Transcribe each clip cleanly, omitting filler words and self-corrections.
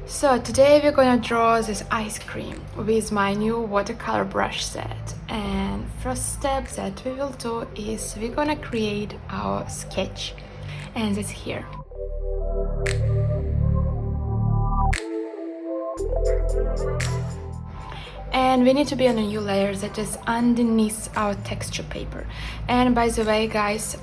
So today we're gonna draw this ice cream with my new watercolor brush set. And first step that we will do is we're gonna create our sketch, and it's here. And we need to be on a new layer that is underneath our texture paper. And by the way, guys,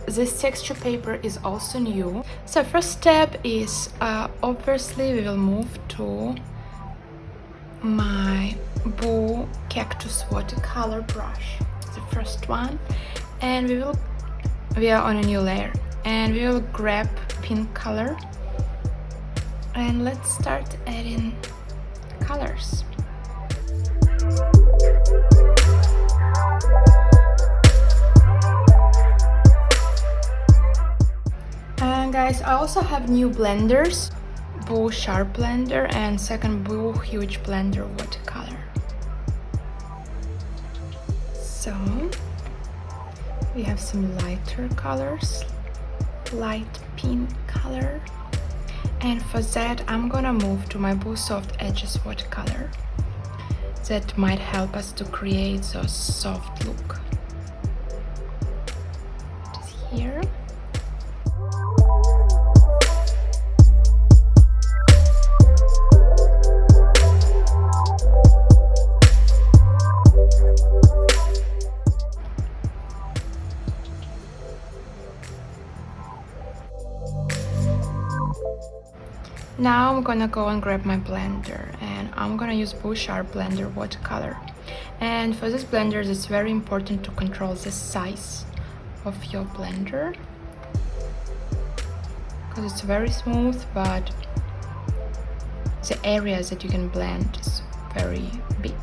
this texture paper is also new. So first step is obviously we will move to my Boo Cactus watercolor brush, the first one, and we are on a new layer, and we will grab pink color and let's start adding colors. And guys, I also have new blenders, Boo Sharp Blender and second Boo Huge Blender Watercolor. So we have some lighter colors, light pink color, and for that I'm gonna move to my Boo Soft Edges watercolor. That might help us to create those soft look. Just here. Now I'm gonna go and grab my blender, and I'm gonna use Boo Sharp Blender watercolor. And for this blender, it's very important to control the size of your blender, because it's very smooth, but the area that you can blend is very big.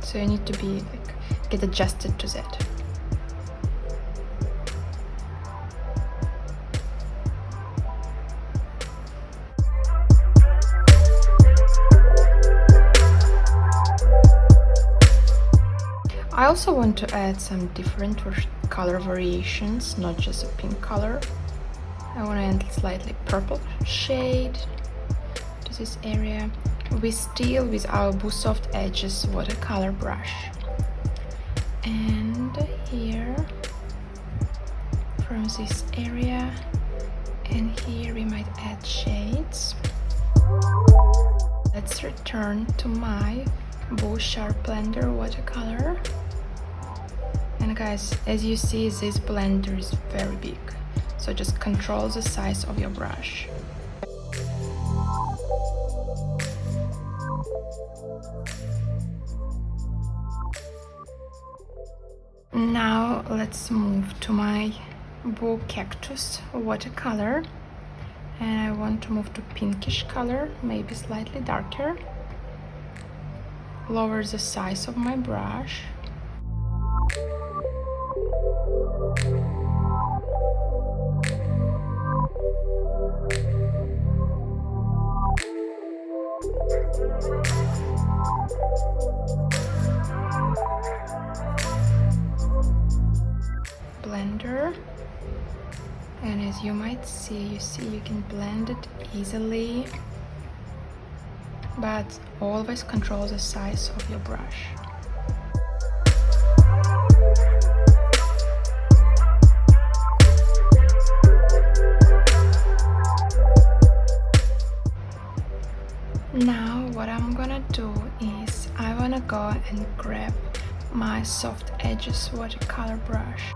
So you need to be get adjusted to that. I also want to add some different color variations, not just a pink color. I want to add slightly purple shade to this area. With our Boo Soft Edges watercolor brush. And here, from this area, and here we might add shades. Let's return to my Boo Sharp Blender watercolor. And guys, as you see, this blender is very big, so just control the size of your brush. Now let's move to my Boo Cactus watercolor, and I want to move to pinkish color, maybe slightly darker. Lower the size of my brush. Blender, and as you might see, you can blend it easily, but always control the size of your brush. Now what I'm gonna do is I wanna go and grab my Soft Edges watercolor brush.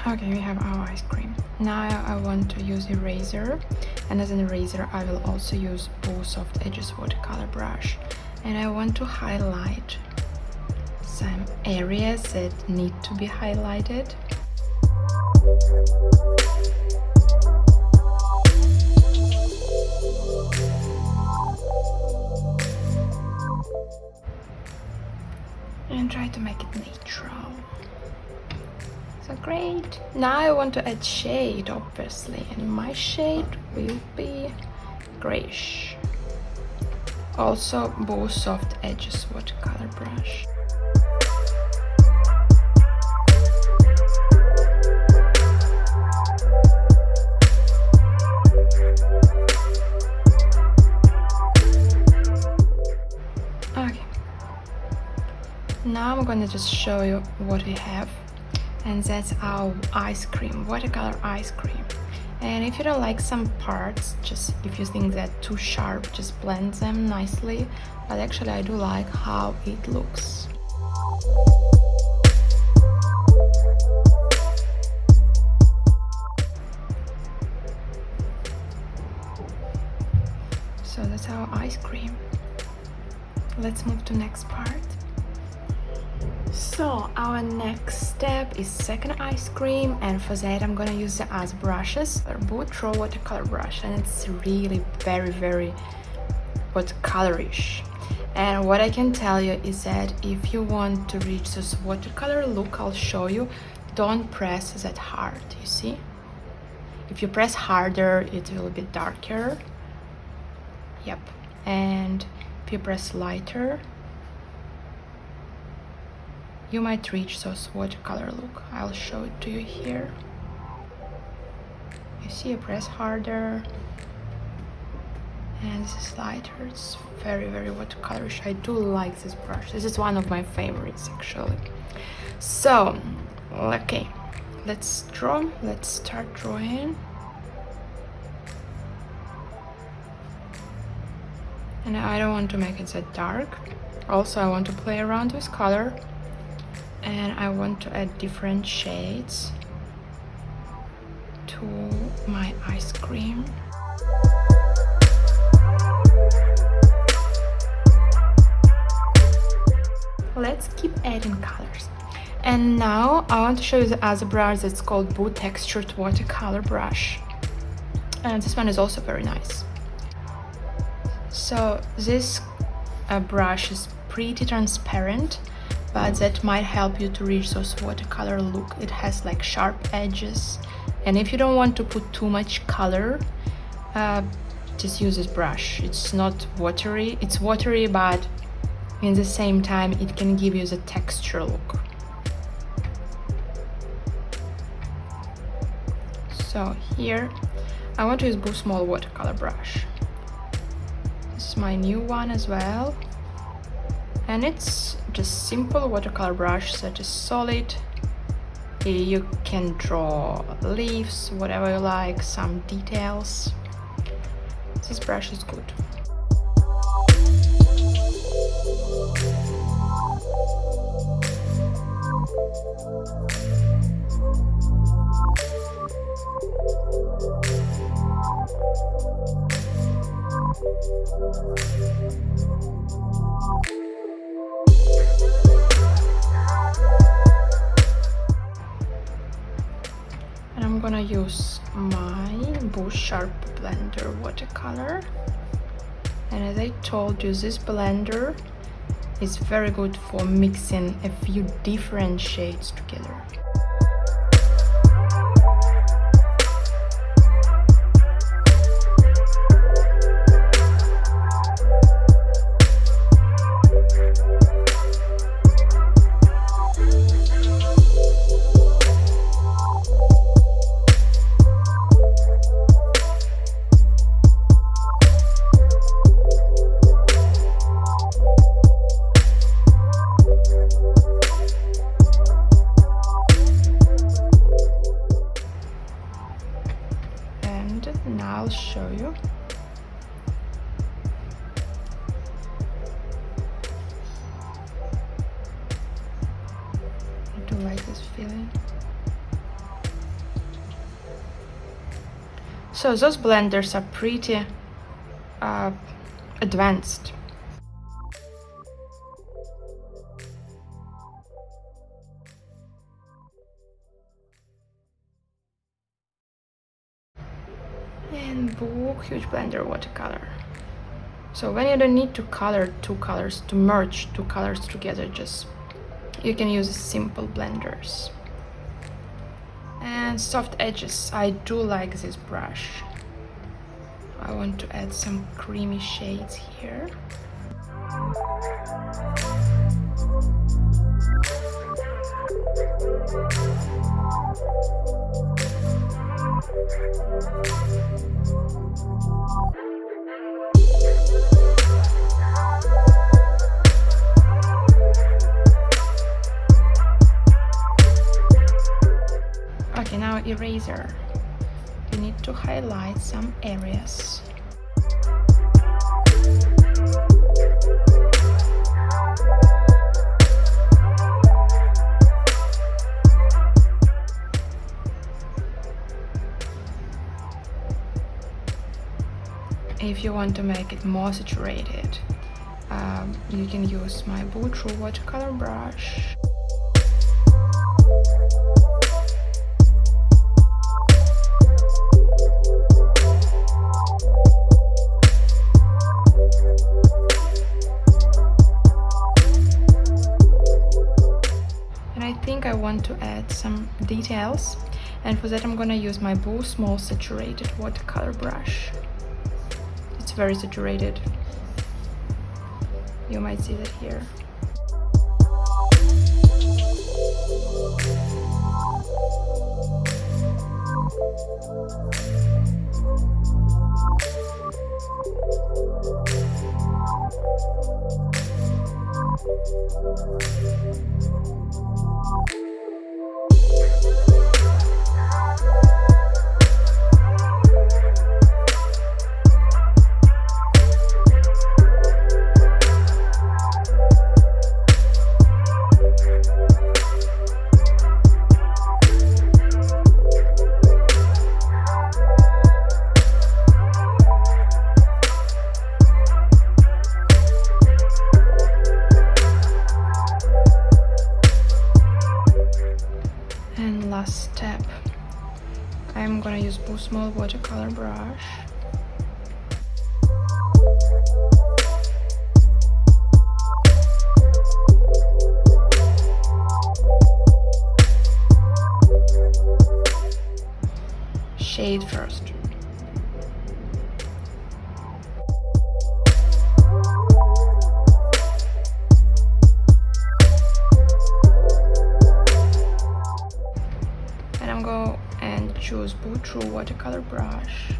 Okay, we have our ice cream. Now I want to use eraser, and as an eraser I will also use Boo Soft Edges watercolor brush, and I want to highlight some areas that need to be highlighted. to make it natural. So great. Now I want to add shade, obviously, and my shade will be grayish. Also, BooSoft Edges watercolor brush. Okay. Now I'm gonna just show you what we have, and that's our ice cream, watercolor ice cream. And if you don't like some parts, just if you think that too sharp, just blend them nicely. But actually I do like how it looks. So that's our ice cream. Let's move to next part. So our next step is second ice cream, and for that I'm gonna use the as brushes, a BooStudio watercolor brush, and it's really very watercolorish. And what I can tell you is that if you want to reach this watercolor look, I'll show you, don't press that hard, you see? If you press harder, it will be darker. Yep. And if you press lighter, you might reach those watercolor look. I'll show it to you here. You see, I press harder, and this is lighter. It's very watercolorish. I do like this brush. This is one of my favorites, actually. So, okay, let's draw. Let's start drawing. And I don't want to make it that dark. Also, I want to play around with color. And I want to add different shades to my ice cream. Let's keep adding colors. And now I want to show you the other brush that's called Boo Textured Watercolor Brush. And this one is also very nice. So this brush is pretty transparent, but that might help you to reach those watercolor look. It has like sharp edges, and if you don't want to put too much color, just use this brush. It's not watery, it's watery, but in the same time it can give you the texture look. So here I want to use Boo Small watercolor brush. This is my new one as well. And it's just simple watercolor brush that is solid. You can draw leaves, whatever you like, some details. This brush is good. And I'm gonna use my Boo Sharp Blender watercolor. And as I told you, this blender is very good for mixing a few different shades together. Now I'll show you. I do like this feeling. So those blenders are pretty advanced. And Boo Huge Blender watercolor. So when you don't need to color two colors, to merge two colors together, just You can use simple blenders. And soft edges, I do like this brush. I want to add some creamy shades here. Okay, now eraser. You need to highlight some areas. If you want to make it more saturated, you can use my BooStudio watercolor brush. And I think I want to add some details, and for that I'm gonna use my small saturated watercolor brush. It's very saturated. You might see that here. And last step, I'm gonna use small watercolor brush. Shade first. And I'm going and choose BooStudio watercolor brush.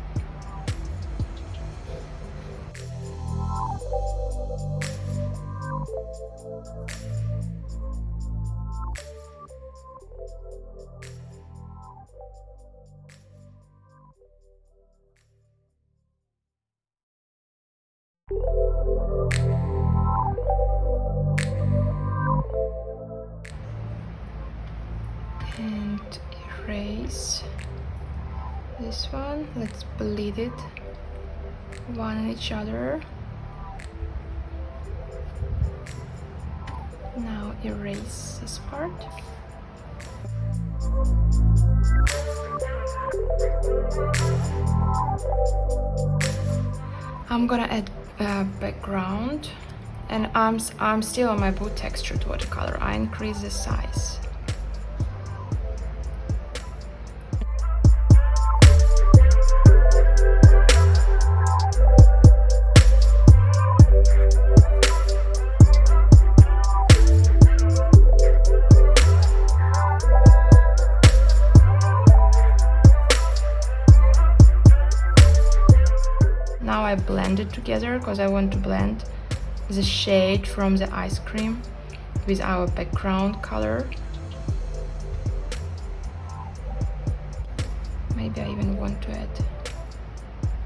And erase this one. Let's bleed it one in each other. Now erase this part. I'm gonna add background, and I'm still on my boot textured watercolor. I increase the size. Now I blend it together because I want to blend the shade from the ice cream with our background color. Maybe I even want to add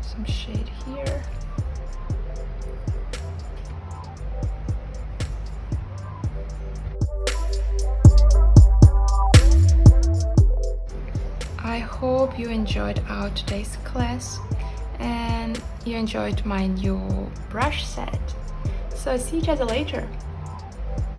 some shade here. I hope you enjoyed our today's class and you enjoyed my new brush set. So see each other later.